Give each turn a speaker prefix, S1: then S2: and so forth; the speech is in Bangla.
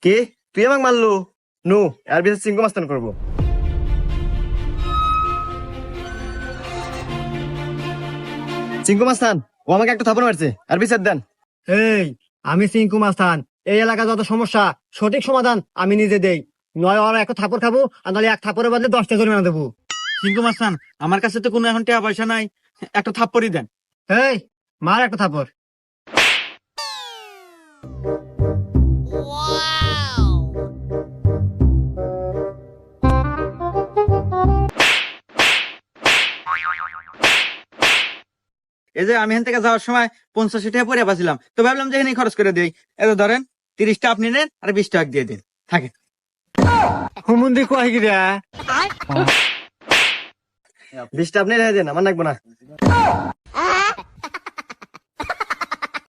S1: কে তুই আমাকে মারলো? নো, এর বিচার চিঙ্কু মাস্তান করবো। চিঙ্কু মাস্তান, ও আমাকে একটা থাপড় মারছে, আর বিচার দেন।
S2: এই, আমি সিংকু মাস্তান। এই এলাকা যত সমস্যা সঠিক সমাধান আমি নিজে দেই। নয় ওরা এক থাপড় খাবো, আর নাহলে এক থাপড়ের বদলে 10টা জরিমানা দেবো।
S3: সিংকু মাস্তান, আমার কাছে তো কোনো এখন টাকা পয়সা নাই, একটা থাপ্পড়ই দেন।
S2: এই, মার একটা থাপড়।
S3: এই যে আমি এখান থেকে যাওয়ার সময় 85 টাকা পরে পাচ্ছিলাম, তো ভাবলাম যে এখানে খরচ করে দিই। এত ধরেন 30টা আপনি নেন আর 20 টাকা দিয়ে দিন, থাকে।
S2: হুমুন্দি কয় গিরা?
S1: 20টা আপনি রেখে দেন, আমার লাগবে না।